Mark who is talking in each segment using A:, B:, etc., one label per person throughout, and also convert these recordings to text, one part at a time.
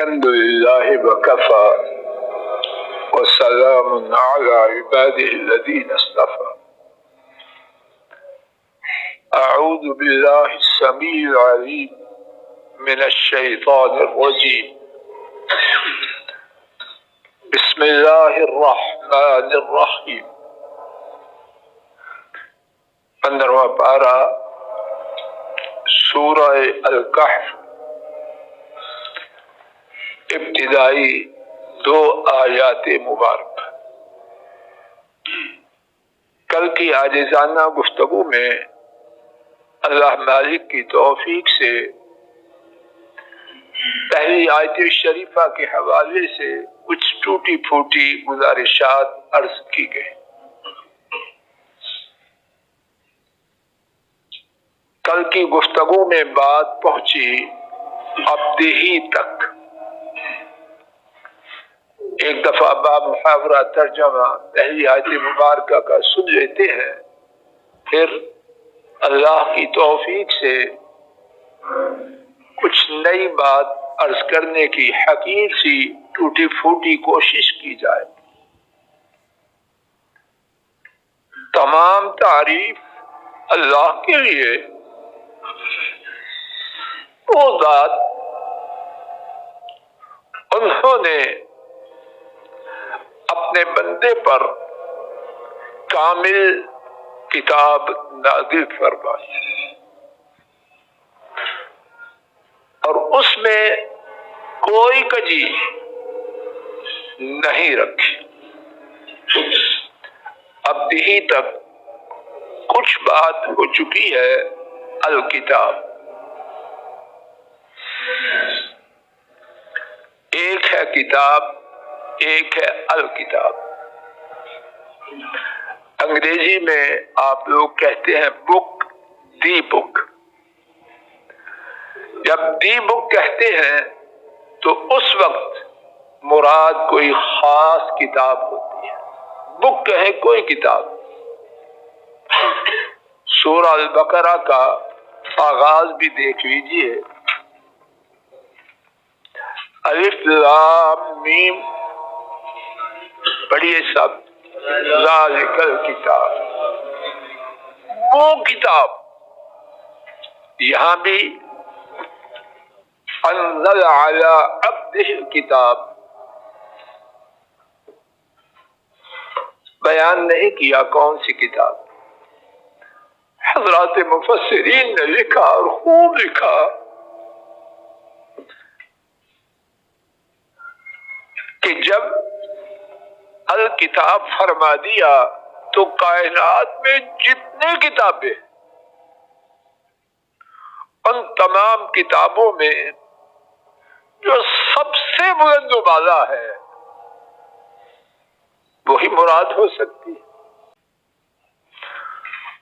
A: الحمد لله وكفى وسلام على عباده الذين اصطفى. أعوذ بالله السميع العليم من الشيطان الرجيم. بسم الله الرحمن الرحيم. 15واں پارہ سورہ الکہف، ابتدائی 2 آیات مبارک۔ کل کی عاجزانہ گفتگو میں اللہ مالک کی توفیق سے پہلی آیت شریفہ کے حوالے سے کچھ ٹوٹی پھوٹی گزارشات عرض کی گئی۔ کل کی گفتگو میں بات پہنچی عبدہی تک۔ ایک دفعہ بامحاورہ ترجمہ پہلی آیت مبارکہ کا سن لیتے ہیں، پھر اللہ کی توفیق سے کچھ نئی بات عرض کرنے کی حقیر سی ٹوٹی پھوٹی کوشش کی جائے۔ تمام تعریف اللہ کے لیے، وہ ذات انہوں نے اپنے بندے پر کامل کتاب نازل فرمائی اور اس میں کوئی کجی نہیں رکھی۔ اب یہی تک کچھ بات ہو چکی ہے۔ الکتاب ایک ہے کتاب، ایک ہے الکتاب۔ انگریزی میں آپ لوگ کہتے ہیں بک، دی بک۔ جب دی بک کہتے ہیں تو اس وقت مراد کوئی خاص کتاب ہوتی ہے۔ بک کہیں کوئی کتاب۔ سورہ البقرہ کا آغاز بھی دیکھ لیجئے، الف لام میم، پڑھیے سب، ذالک الکتاب، وہ کتاب۔ یہاں بھی انزل علی عبدہ الکتاب بیان نہیں کیا کون سی کتاب۔ حضرات مفسرین نے لکھا اور خوب لکھا کہ جب الکتاب فرما دیا تو کائنات میں جتنے کتابیں، ان تمام کتابوں میں جو سب سے بلند و بالا ہے وہی مراد ہو سکتی ہے،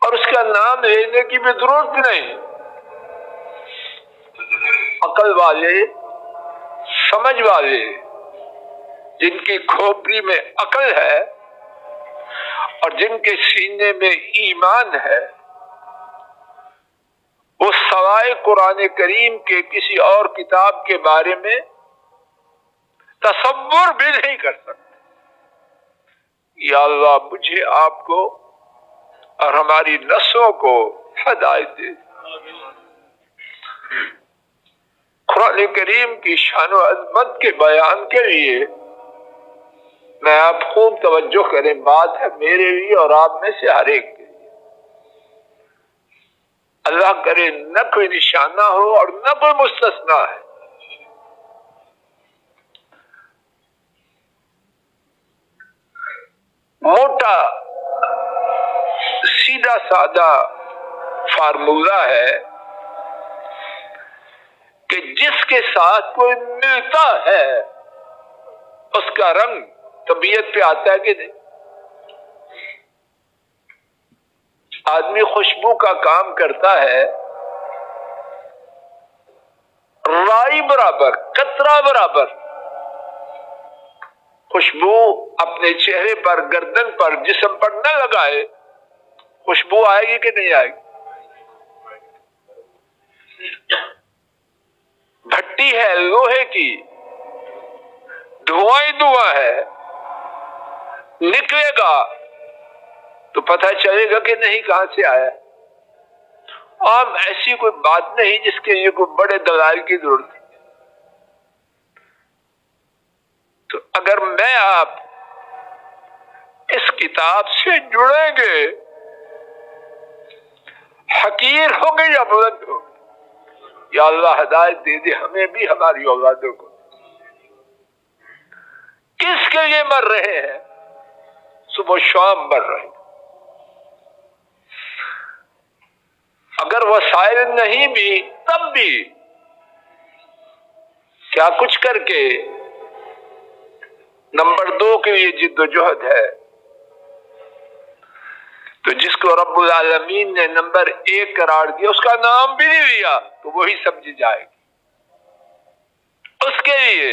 A: اور اس کا نام لینے کی بھی ضرورت نہیں۔ عقل والے، سمجھ والے، جن کی کھوپڑی میں عقل ہے اور جن کے سینے میں ایمان ہے، وہ سوائے قرآن کریم کے کسی اور کتاب کے بارے میں تصور بھی نہیں کر سکتے۔ یا اللہ مجھے، آپ کو اور ہماری نسلوں کو ہدایت دے۔ قرآن کریم کی شان و عظمت کے بیان کے لیے میں آپ خوب توجہ کریں، بات ہے میرے لیے اور آپ میں سے ہر ایک کے لیے۔ اللہ کرے نہ کوئی نشانہ ہو اور نہ کوئی مستثنا ہے۔ موٹا سیدھا سادہ فارمولہ ہے کہ جس کے ساتھ کوئی ملتا ہے اس کا رنگ طبیعت پہ آتا ہے کہ نہیں؟ آدمی خوشبو کا کام کرتا ہے، رائی برابر، قطرہ برابر خوشبو اپنے چہرے پر، گردن پر، جسم پر نہ لگائے، خوشبو آئے گی کہ نہیں آئے گی؟ بھٹی ہے لوہے کی، دھواں ہی دھواں ہے، نکلے گا تو پتہ چلے گا کہ نہیں کہاں سے آیا۔ عام ایسی کوئی بات نہیں جس کے لیے کوئی بڑے دلائل کی ضرورت ہے۔ تو اگر میں آپ اس کتاب سے جڑیں گے، حقیر ہو گے یا بلند ہو گے، یا اللہ ہدایت دے دے ہمیں بھی ہماری اولادوں کو۔ کس کے لیے مر رہے ہیں؟ صبح و شام مر رہے ہیں۔ اگر وسائل نہیں بھی تب بھی کیا کچھ کر کے نمبر 2 کے لیے جد و جہد ہے۔ تو جس کو رب العالمین نے نمبر 1 قرار دیا، اس کا نام بھی نہیں لیا تو وہی سمجھی جائے گی۔ اس کے لیے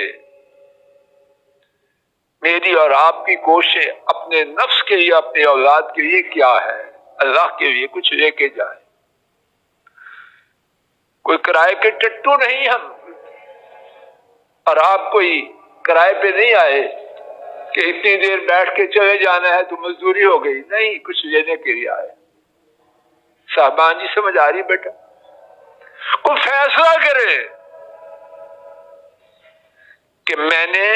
A: میری اور آپ کی کوشش اپنے نفس کے لیے، اپنے اولاد کے لیے کیا ہے؟ اللہ کے لیے کچھ لے کے جائے۔ کوئی کرائے کے ٹٹو نہیں ہم، اور آپ کوئی کرائے پہ نہیں آئے کہ اتنی دیر بیٹھ کے چلے جانا ہے تو مزدوری ہو گئی، نہیں، کچھ لینے کے لیے آئے۔ صاحبان جی سمجھ آ رہی بیٹا؟ کوئی فیصلہ کرے کہ میں نے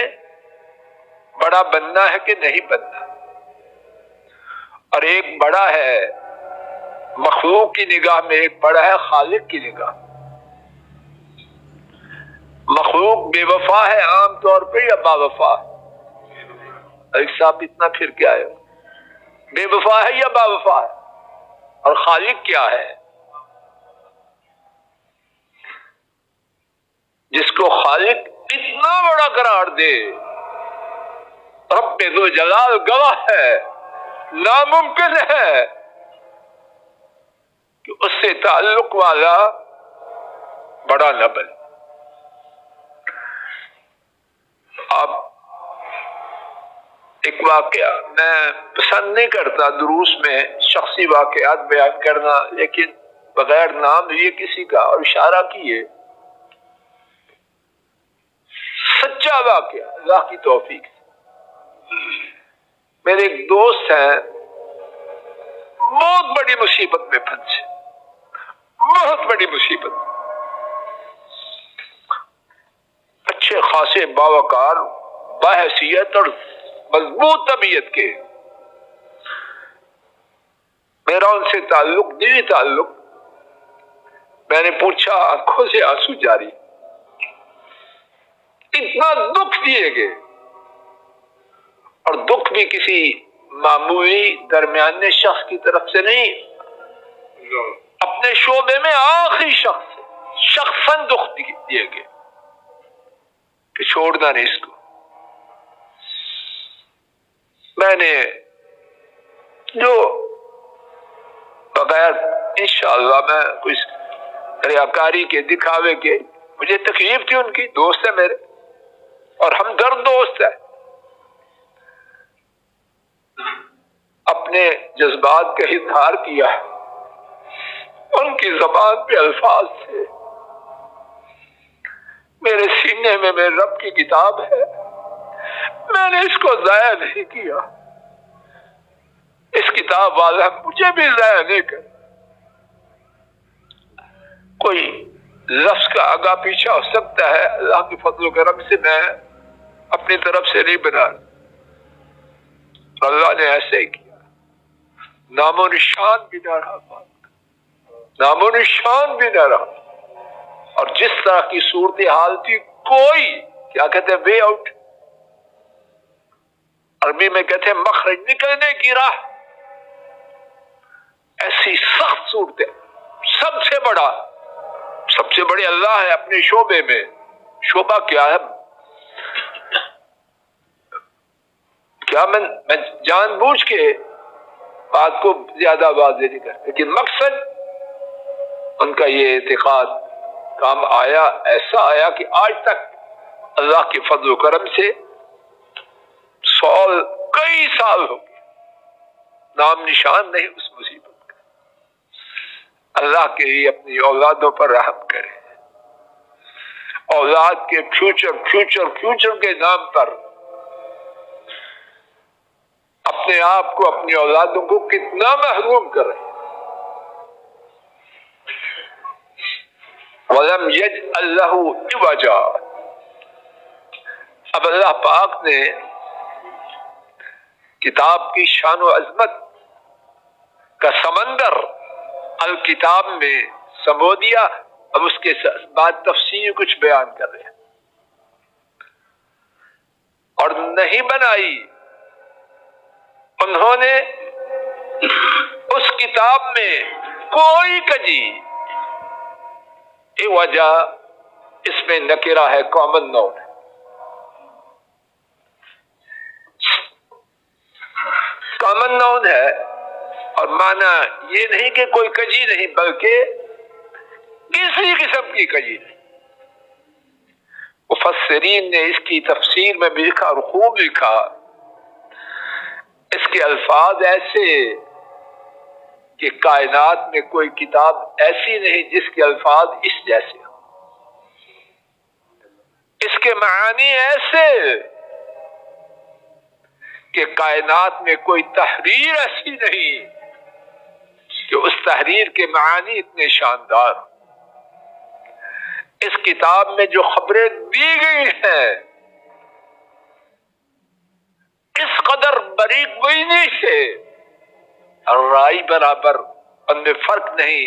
A: بڑا بننا ہے کہ نہیں بننا۔ اور ایک بڑا ہے مخلوق کی نگاہ میں، ایک بڑا ہے خالق کی نگاہ۔ مخلوق بے وفا ہے عام طور پہ یا با وفا ہے؟ ایک صاحب اتنا پھر کیا ہے؟ بے وفا ہے یا با وفا ہے؟ اور خالق کیا ہے؟ جس کو خالق اتنا بڑا قرار دے، رب ذو جلال گواہ ہے، ناممکن ہے کہ اس سے تعلق والا بڑا نہ بنے۔ اب ایک واقعہ، میں پسند نہیں کرتا دروس میں شخصی واقعات بیان کرنا، لیکن بغیر نام لیے کسی کا اور اشارہ کیے، سچا واقعہ اللہ کی توفیق سے۔ میرے ایک دوست ہیں، بہت بڑی مصیبت میں پھنسے، بہت بڑی مصیبت، اچھے خاصے باوقار، باحیثیت اور مضبوط طبیعت کے، میرا ان سے تعلق دلی تعلق۔ میں نے پوچھا، آنکھوں سے آنسو جاری، اتنا دکھ دیے گئے، اور دکھ بھی کسی معمولی درمیانے شخص کی طرف سے نہیں، اپنے شعبے میں آخری شخصاً دکھ دیے گئے کہ چھوڑنا نہیں اس کو۔ میں نے جو بغیر انشاءاللہ میں کچھ ریاکاری کے، دکھاوے کے، مجھے تکلیف تھی، ان کی دوست ہے میرے اور ہمدرد دوست ہے، اپنے جذبات کا اظہار کیا ہے۔ ان کی زبان پہ الفاظ تھے، میرے سینے میں میرے رب کی کتاب ہے، میں نے اس کو ضائع نہیں کیا، اس کتاب والا مجھے بھی ضائع نہیں کر۔ کوئی لفظ کا آگا پیچھا ہو سکتا ہے، اللہ کے فضل و کرم سے میں اپنی طرف سے نہیں بنا، اللہ نے ایسے ہی کیا، نام و نشان بھی نہ رہا، نام و نشان بھی نہ رہا۔ اور جس طرح کی صورتحال تھی، کوئی کیا کہتے ہیں وے آؤٹ، عربی میں کہتے ہیں مخرج، نکلنے کی راہ، ایسی سخت صورتیں۔ سب سے بڑے اللہ ہے اپنے شعبے میں، شعبہ کیا ہے؟ کیا میں جان بوجھ کے بات کو زیادہ واضح نہیں کرتا، لیکن مقصد ان کا یہ اعتقاد کام آیا، ایسا آیا کہ آج تک اللہ کے فضل و کرم سے کئی سال ہو گئے، نام نشان نہیں اس مصیبت کا۔ اللہ کے لیے اپنی اولادوں پر رحم کرے، اولاد کے فیوچر کے نام پر اپنے آپ کو اپنی اولادوں کو کتنا محروم کر رہے ہیں. وَلَمْ يَجْعَلْ لَهُ عِوَجًا. اب اللہ پاک نے کتاب کی شان و عظمت کا سمندر الکتاب میں سمو دیا. اب اس کے بعد تفصیل کچھ بیان کر رہے ہیں. اور نہیں بنائی انہوں نے اس کتاب میں کوئی کجی. یہ وجہ اس میں نکرہ ہے، کامن نون ہے. کامن نون ہے اور معنی یہ نہیں کہ کوئی کجی نہیں، بلکہ کسی قسم کی کجی نہیں. مفسرین نے اس کی تفسیر میں بھی لکھا اور خوب لکھا. اس کے الفاظ ایسے کہ کائنات میں کوئی کتاب ایسی نہیں جس کے الفاظ اس جیسے ہوں. اس کے معانی ایسے کہ کائنات میں کوئی تحریر ایسی نہیں کہ اس تحریر کے معانی اتنے شاندار. اس کتاب میں جو خبریں دی گئی ہیں اس قدر باریک بینی سے اور رائی برابر، ان میں فرق نہیں.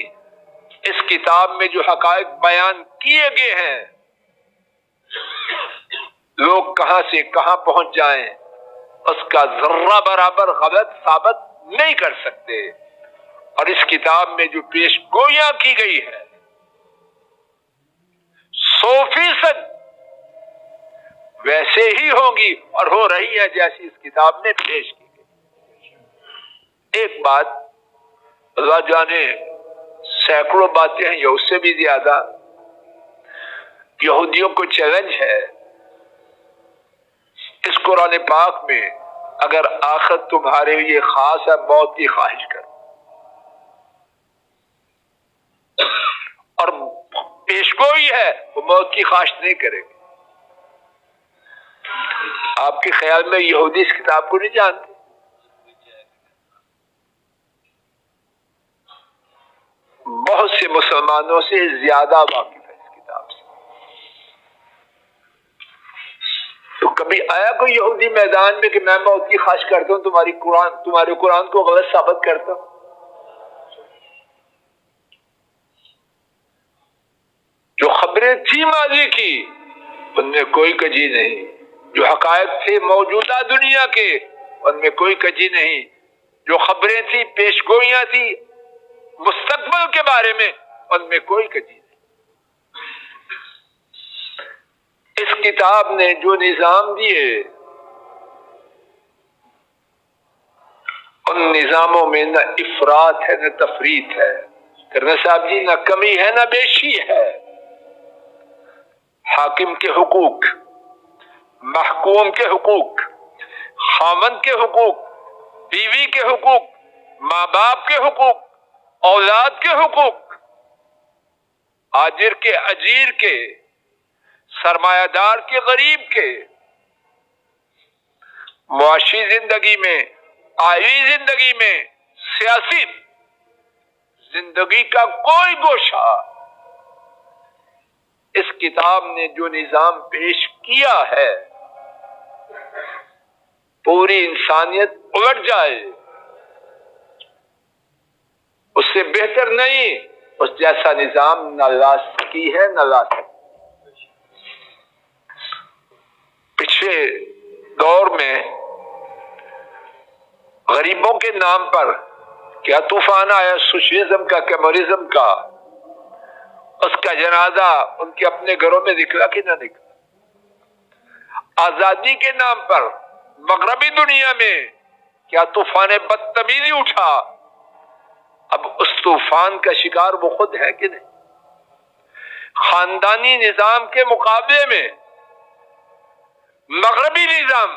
A: اس کتاب میں جو حقائق بیان کیے گئے ہیں لوگ کہاں سے کہاں پہنچ جائیں اس کا ذرہ برابر غلط ثابت نہیں کر سکتے. اور اس کتاب میں جو پیش گوئیاں کی گئی ہے 100% ویسے ہی ہوں گی اور ہو رہی ہے جیسی اس کتاب میں پیش کی گئی. ایک بات اللہ جانے سینکڑوں باتیں ہیں یا اس سے بھی زیادہ. یہودیوں کو چیلنج ہے اس قرآن پاک میں، اگر آخرت تمہارے لیے خاص ہے موت کی خواہش کرو. اور پیشگوئی ہے وہ موت کی خواہش نہیں کرے گی. آپ کے خیال میں یہودی اس کتاب کو نہیں جانتے؟ بہت سے مسلمانوں سے زیادہ واقف ہے اس کتاب سے. تو کبھی آیا کوئی یہودی میدان میں کہ میں موت کی خواہش کرتا ہوں تمہارے قرآن کو غلط ثابت کرتا ہوں؟ جو خبریں تھی ماضی کی ان میں کوئی کجی نہیں. جو حقائق تھے موجودہ دنیا کے ان میں کوئی کجی نہیں. جو خبریں تھی پیشگوئیاں تھی مستقبل کے بارے میں ان میں کوئی کجی نہیں. اس کتاب نے جو نظام دیے ان نظاموں میں نہ افراط ہے نہ تفریط ہے. کرنا صاحب جی، نہ کمی ہے نہ بیشی ہے. حاکم کے حقوق، محکوم کے حقوق، خاوند کے حقوق، بیوی کے حقوق، ماں باپ کے حقوق، اولاد کے حقوق، آجر کے اجیر کے، سرمایہ دار کے غریب کے، معاشی زندگی میں، آئلی زندگی میں، سیاسی زندگی کا کوئی گوشہ اس کتاب نے جو نظام پیش کیا ہے پوری انسانیت الٹ جائے اس سے بہتر نہیں. اس جیسا نظام نہ لا سکی ہے نہ لا سکی. پچھلے دور میں غریبوں کے نام پر کیا طوفان آیا، سوشلزم کا، کمیونزم کا. اس کا جنازہ ان کے اپنے گھروں میں نکلا کہ نہ نکلا. آزادی کے نام پر مغربی دنیا میں کیا طوفان بدتمیزی اٹھا. اب اس طوفان کا شکار وہ خود ہے کہ نہیں. خاندانی نظام کے مقابلے میں مغربی نظام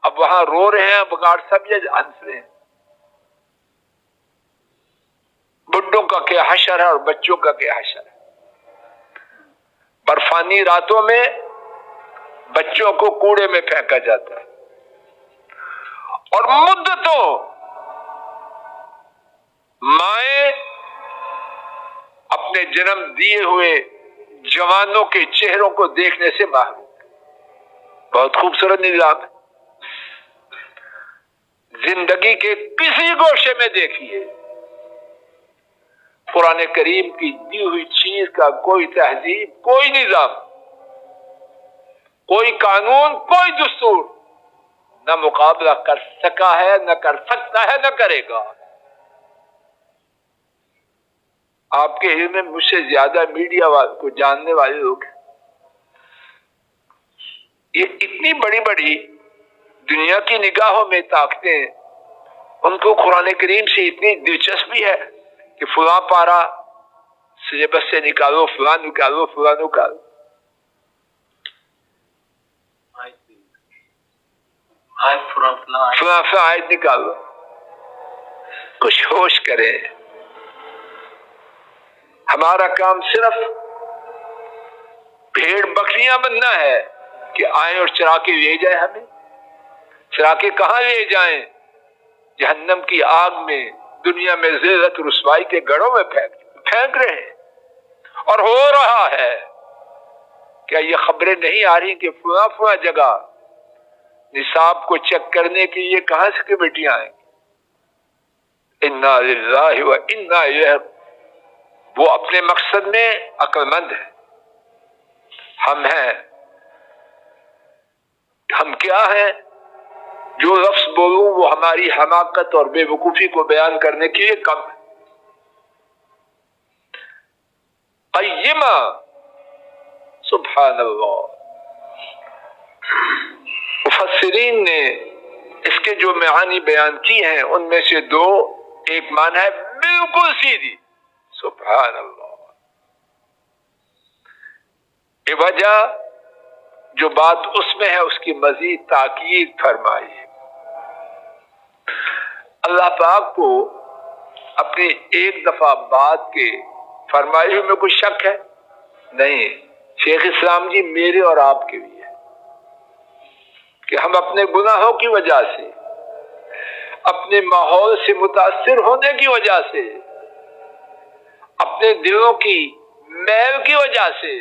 A: اب وہاں رو رہے ہیں بگاڑ سب یا ہنس رہے ہیں. بڈوں کا کیا حشر ہے اور بچوں کا کیا حشر ہے. برفانی راتوں میں بچوں کو کوڑے میں پھینکا جاتا ہے اور مدتوں مائیں اپنے جنم دیے ہوئے جوانوں کے چہروں کو دیکھنے سے محروم. بہت خوبصورت نظام ہے. زندگی کے کسی گوشے میں دیکھیے قرآن کریم کی دی ہوئی چیز کا کوئی تہذیب، کوئی نظام، کوئی قانون، کوئی دستور نہ مقابلہ کر سکا ہے، نہ کر سکتا ہے، نہ کرے گا. آپ کے علم میں مجھ سے زیادہ میڈیا کو جاننے والے لوگ ہیں. یہ اتنی بڑی بڑی دنیا کی نگاہوں میں طاقتیں، ان کو قرآن کریم سے اتنی دلچسپی ہے کہ فلاں پارا سلیبس سے نکالو، فلاں نکالو، فلاں نکالو، فلاں آیت نکالو. کچھ ہوش کریں. ہمارا کام صرف بھیڑ بکریاں بننا ہے کہ آئیں اور چرا کے لے جائیں. ہمیں چرا کے کہاں لے جائیں؟ جہنم کی آگ میں، دنیا میں ذلت رسوائی کے گڑھوں میں پھینک رہے ہیں. اور ہو رہا ہے. کیا یہ خبریں نہیں آ رہی کہ فلاں فلاں جگہ نصاب کو چیک کرنے کے لیے کہاں سے کمیٹیاں آئیں گی؟ انا للہ و انا الیہ. وہ اپنے مقصد میں عقل مند ہے. ہم ہیں، ہم کیا ہیں؟ جو لفظ بولوں وہ ہماری حماقت اور بے وقوفی کو بیان کرنے کے لیے کم ہے. قیمہ، سبحان اللہ. مفسرین نے اس کے جو معانی بیان کی ہیں ان میں سے دو، ایک معنی ہے بالکل سیدھی، سبحان اللہ. یہ وجہ جو بات اس میں ہے اس کی مزید تاکید فرمائی. اللہ پاک کو اپنی ایک دفعہ بات کے فرمائی میں کوئی شک ہے نہیں. شیخ اسلام جی میرے اور آپ کے لیے کہ ہم اپنے گناہوں کی وجہ سے، اپنے ماحول سے متاثر ہونے کی وجہ سے، اپنے دلوں کی میل کی وجہ سے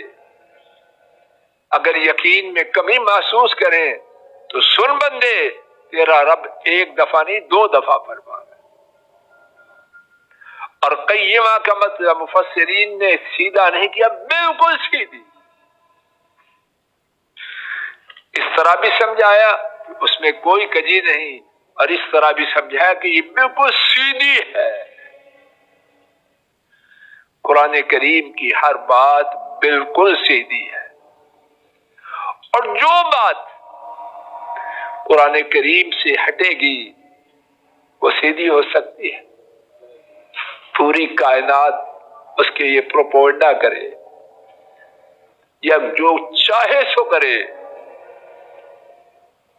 A: اگر یقین میں کمی محسوس کریں تو سن بندے، تیرا رب ایک دفعہ نہیں 2 دفعہ فرمانا. اور قیمہ کا مطلب مفسرین نے سیدھا نہیں کیا، بالکل سیدھی. اس طرح بھی سمجھایا کہ اس میں کوئی کجی نہیں، اور اس طرح بھی سمجھایا کہ یہ بالکل سیدھی ہے. قرآن کریم کی ہر بات بالکل سیدھی ہے. اور جو بات قرآن کریم سے ہٹے گی وہ سیدھی ہو سکتی ہے. پوری کائنات اس کے یہ پروپوگنڈا کرے یا جو چاہے سو کرے،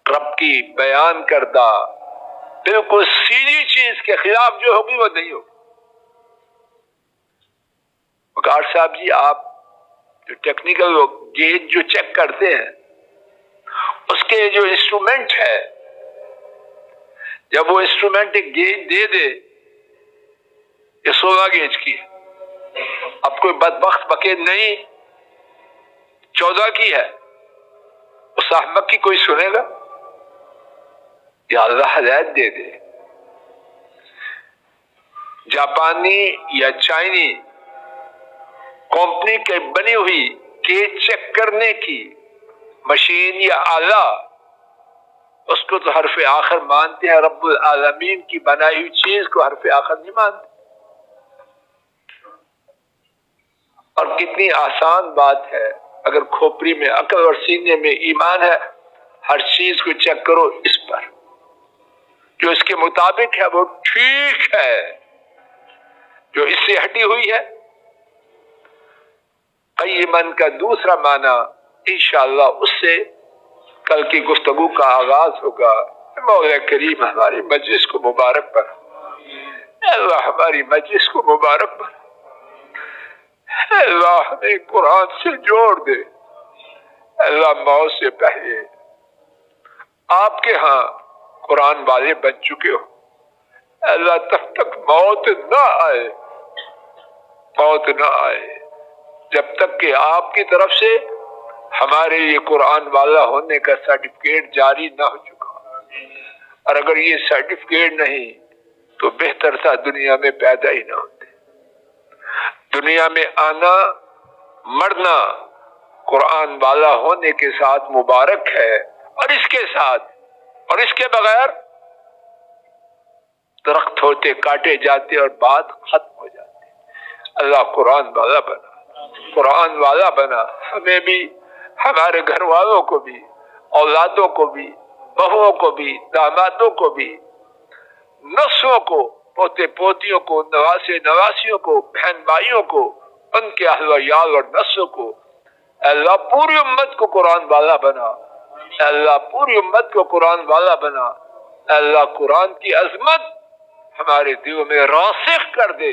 A: رب کی بیان کردہ بالکل سیدھی چیز کے خلاف جو ہوگی وہ نہیں ہوگی. وقار صاحب جی، آپ جو ٹیکنیکل گیج جو چیک کرتے ہیں اس کے جو انسٹرومنٹ ہے، جب وہ انسٹرومنٹ ایک گیج دے دے، یہ 16 گیج کی ہے، اب کوئی بدبخت بکے نہیں 14 کی ہے، اس احمق کی کوئی سنے گا؟ یا اللہ ہدایت دے دے. جاپانی یا چائنی کمپنی کے بنی ہوئی گیج چیک کرنے کی مشین یا آلہ، اس کو تو حرف آخر مانتے ہیں. رب العالمین کی بنائی ہوئی چیز کو حرف آخر نہیں مانتے. اور کتنی آسان بات ہے، اگر کھوپڑی میں عقل اور سینے میں ایمان ہے، ہر چیز کو چیک کرو اس پر، جو اس کے مطابق ہے وہ ٹھیک ہے، جو اس سے ہٹی ہوئی ہے. قیمن کا دوسرا معنی انشاءاللہ اس سے کل کی گفتگو کا آغاز ہوگا. مولا کریم ہماری مجلس کو مبارک بنا، اللہ ہماری مجلس کو مبارک بنا. اللہ ہمیں قرآن سے جوڑ دے. اللہ موت سے پہلے آپ کے ہاں قرآن والے بن چکے ہو۔ اللہ تب تک موت نہ آئے، موت نہ آئے جب تک کہ آپ کی طرف سے ہمارے یہ قرآن والا ہونے کا سرٹیفکیٹ جاری نہ ہو چکا۔ اور اگر یہ سرٹیفکیٹ نہیں تو بہتر تھا دنیا میں پیدا ہی نہ ہوتے۔ دنیا میں آنا مرنا قرآن والا ہونے کے ساتھ مبارک ہے، اور اس کے ساتھ اور اس کے بغیر درخت ہوتے کاٹے جاتے اور بات ختم ہو جاتی۔ اللہ قرآن والا بنا، قرآن والا بنا، ہمیں بھی، ہمارے گھر والوں کو بھی، اولادوں کو بھی، بہووں کو بھی، دامادوں کو بھی، نسلوں کو، پوتے پوتیوں کو، نواسے نواسیوں کو، بہن بھائیوں کو، ان کے اہل و عیال اور نسلوں کو، اللہ پوری امت کو قرآن والا بنا، اللہ پوری امت کو قرآن والا بنا۔ اللہ قرآن کی عظمت ہمارے دلوں میں راسخ کر دے،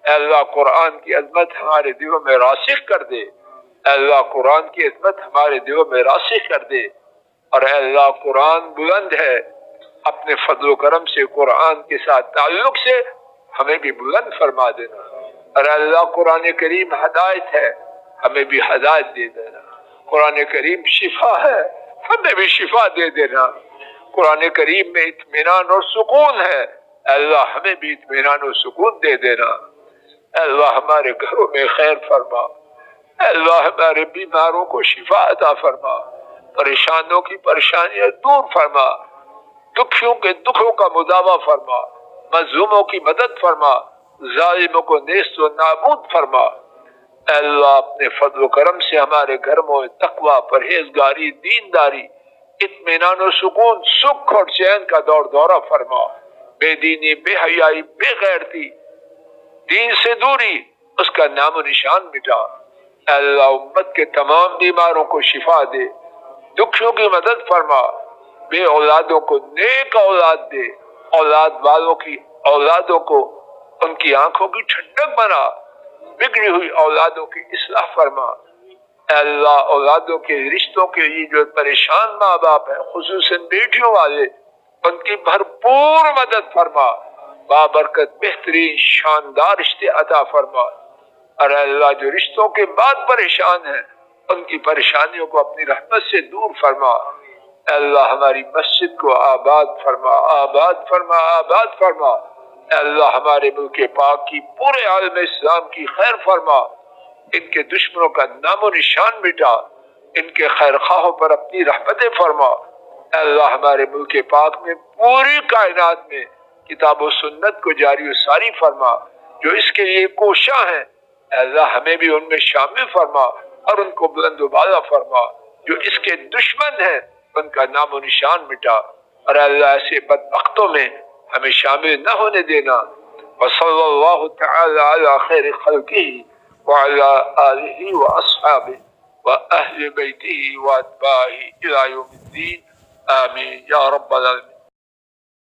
A: اللہ قرآن کی عظمت ہمارے دلوں میں راسخ کر دے، اللہ قرآن کی عظمت ہمارے دلوں میں راسخ کر دے۔ اور اللہ قرآن بلند ہے، اپنے فضل و کرم سے قرآن کے ساتھ تعلق سے ہمیں بھی بلند فرما دینا۔ اور اللہ قرآن کریم ہدایت ہے، ہمیں بھی ہدایت دے دینا۔ قرآن کریم شفا ہے، ہمیں بھی شفا دے دینا۔ قرآن کریم میں اطمینان اور سکون ہے، اللہ ہمیں بھی اطمینان اور سکون دے دینا۔ اللہ ہمارے گھروں میں خیر فرما، اللہ ہمارے بیماروں کو شفا عطا فرما، پریشانوں کی پریشانیاں دور فرما، دکھیوں کے دکھوں کا مداوع فرما، مظلوموں کی مدد فرما، ظالموں کو نیست و نابود فرما۔ اے اللہ اپنے فضل و کرم سے ہمارے گھروں میں تقوی، پرہیزگاری، دینداری، اطمینان و سکون، سکھ اور چین کا دور دورہ فرما۔ بے دینی، بے حیائی، بے غیرتی، دین سے دوری، اس کا نام و نشان مٹا۔ اے اللہ امت کے تمام بیماروں کو شفا دے، دکھیوں کی مدد فرما، بے اولادوں کو نیک اولاد دے، اولاد والوں کی اولادوں کو ان کی آنکھوں کی ٹھنڈک بنا، بگڑی ہوئی اولادوں کی اصلاح فرما۔ اے اللہ اولادوں کے رشتوں کے لیے جو پریشان ماں باپ ہیں، خصوصاً بیٹیوں والے، ان کی بھرپور مدد فرما، بابرکت بہترین شاندار رشتے عطا فرما۔ اور اے اللہ جو رشتوں کے بعد پریشان ہیں، ان کی پریشانیوں کو اپنی رحمت سے دور فرما۔ اے اللہ ہماری مسجد کو آباد فرما، آباد فرما، آباد فرما۔ اے اللہ ہمارے ملک پاک کی، پورے عالم اسلام کی خیر فرما، ان کے دشمنوں کا نام و نشان مٹا، ان کے خیر خواہوں پر اپنی رحمتیں فرما۔ اے اللہ ہمارے ملک پاک میں، پوری کائنات میں کتاب و سنت کو جاری و ساری فرما، جو اس کے لیے کوشاں ہیں اے اللہ ہمیں بھی ان میں شامل فرما، اور ان کو بلند و بالا فرما۔ جو اس کے دشمن ہیں ان کا نام و نشان مٹا، اور اے اللہ ایسے بدبختوں میں ہمیں شامل نہ ہونے دینا۔ وصلی اللہ تعالی علی خیر خلقہ وعلی آلہ واصحابہ واہل بیتہ واتباعہ الی یوم الدین، آمین یا رب العالمین۔